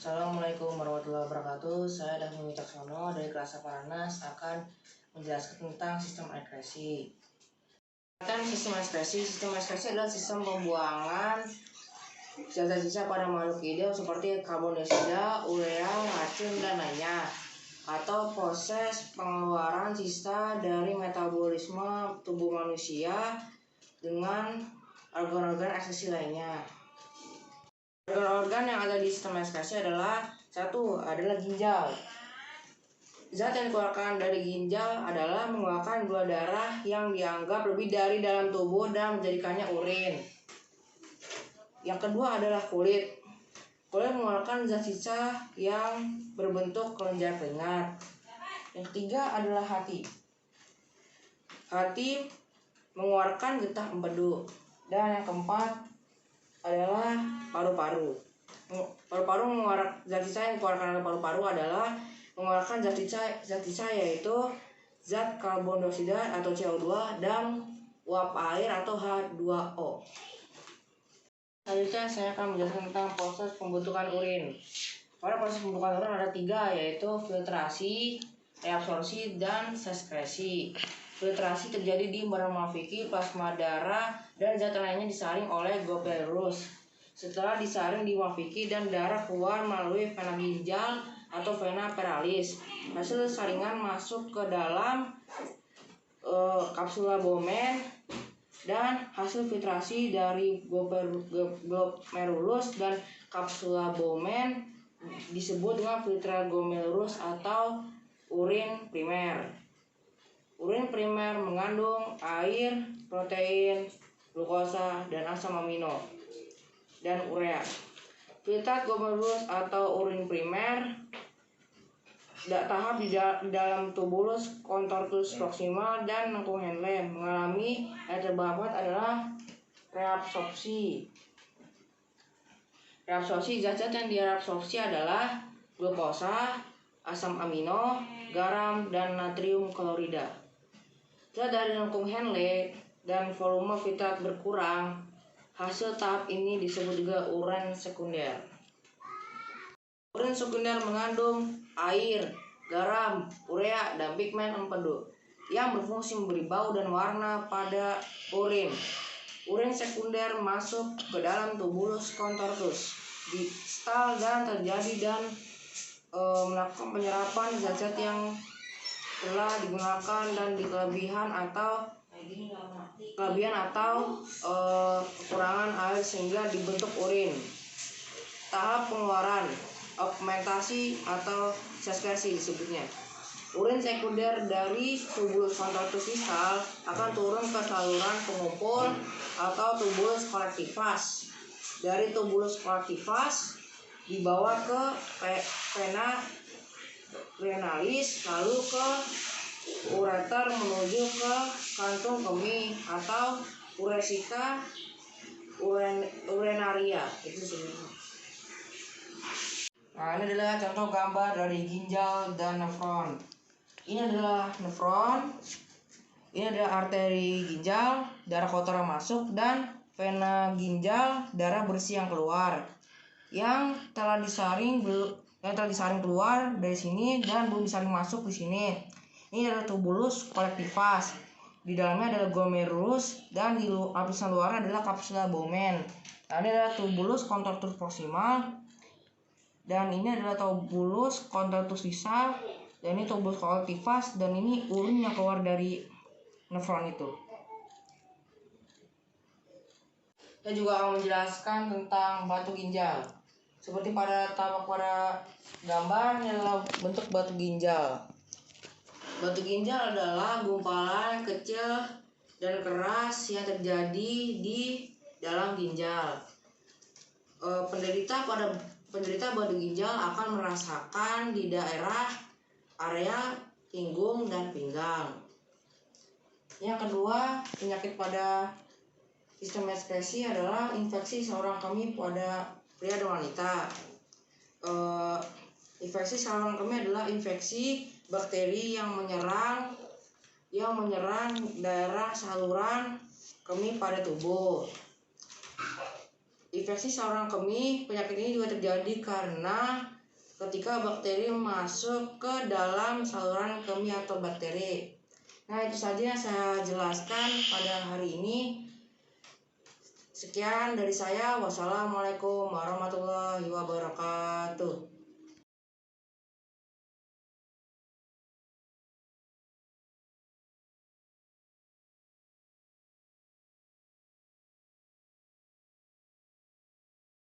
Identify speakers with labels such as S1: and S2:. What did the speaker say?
S1: Assalamualaikum warahmatullahi wabarakatuh. Saya Dahmi Wicaksono dari kelas Saparanas akan menjelaskan tentang sistem ekskresi. Sistem ekskresi adalah sistem pembuangan zat sisa pada makhluk hidup seperti karbon dioksida, urea, racun, dan lainnya, atau proses pengeluaran sisa dari metabolisme tubuh manusia dengan organ-organ ekskresi lainnya. Organ-organ yang ada di sistem ekskresi adalah adalah ginjal. Zat yang dikeluarkan dari ginjal adalah mengeluarkan gula darah yang dianggap lebih dari dalam tubuh dan menjadikannya urin. Yang kedua adalah kulit. Kulit mengeluarkan zat sisa yang berbentuk kelenjar keringat. Yang ketiga adalah hati. Hati mengeluarkan getah empedu. Dan yang keempat adalah paru-paru. Paru-paru mengeluarkan zat sisa yang dikeluarkan oleh paru-paru adalah mengeluarkan zat sisa yaitu zat karbon dioksida atau CO2 dan uap air atau H2O. Selanjutnya saya akan menjelaskan tentang proses pembentukan urin. Pada proses pembentukan urin ada 3, yaitu filtrasi, reabsorpsi, dan sekresi. Filtrasi terjadi di Bernal Vicky, plasma darah, dan zat lainnya disaring oleh glomerulus. Setelah disaring di Vicky dan darah keluar melalui vena ginjal atau vena peralis. Hasil saringan masuk ke dalam kapsula Bowman, dan hasil filtrasi dari glomerulus dan kapsula Bowman disebut dengan filter glomerulus atau urin primer. Urin primer mengandung air, protein, glukosa, dan asam amino, dan urea. Filtrat glomerulus atau urin primer tahap di dalam tubulus contortus proximal dan lengkung Henle mengalami yang terbabat adalah reabsorpsi. Zat-zat yang direabsorpsi adalah glukosa, asam amino, garam, dan natrium klorida. Zat dari lengkung Henle dan volume filtrat berkurang. Hasil tahap ini disebut juga urin sekunder. Urin sekunder mengandung air, garam, urea, dan pigmen empedu yang berfungsi memberi bau dan warna pada urin. Urin sekunder masuk ke dalam tubulus contortus, distal dan terjadi melakukan penyerapan zat-zat yang telah digunakan dan kelebihan atau kekurangan air sehingga dibentuk urin. Tahap pengeluaran, augmentasi atau sekresi disebutnya. Urin sekunder dari tubulus contortus distal akan turun ke saluran pengumpul atau tubulus colectivus. Dari tubulus colectivus dibawa ke vena renalis, lalu ke ureter menuju ke kantung kemih atau uretica urenaria. Itu sebenarnya. Nah, ini adalah contoh gambar dari ginjal dan nefron. Ini adalah nefron, ini adalah arteri ginjal, darah kotor yang masuk, dan vena ginjal, darah bersih yang keluar, yang telah disaring keluar dari sini dan belum disaring masuk di sini. Ini adalah tubulus colectivus. Di dalamnya adalah glomerulus dan di lapisan luar adalah kapsula Bowman. Nah, ini adalah tubulus contortus proximal. Dan ini adalah tubulus contortus distal, dan ini tubulus colectivus, dan ini urin yang keluar dari nefron itu. Saya juga akan menjelaskan tentang batu ginjal. Seperti tampak pada gambar, ini adalah bentuk batu ginjal. Batu ginjal adalah gumpalan kecil dan keras yang terjadi di dalam ginjal. Penderita batu ginjal akan merasakan di area pinggung dan pinggang. Yang kedua, penyakit pada sistem ekskresi adalah infeksi saluran kemih pada pria dan wanita. Infeksi saluran kemih adalah infeksi bakteri yang menyerang daerah saluran kemih pada tubuh. Infeksi saluran kemih, penyakit ini juga terjadi karena ketika bakteri masuk ke dalam saluran kemih atau bakteri. Nah, itu saja yang saya jelaskan pada hari ini. Sekian dari saya. Wassalamualaikum warahmatullahi wabarakatuh.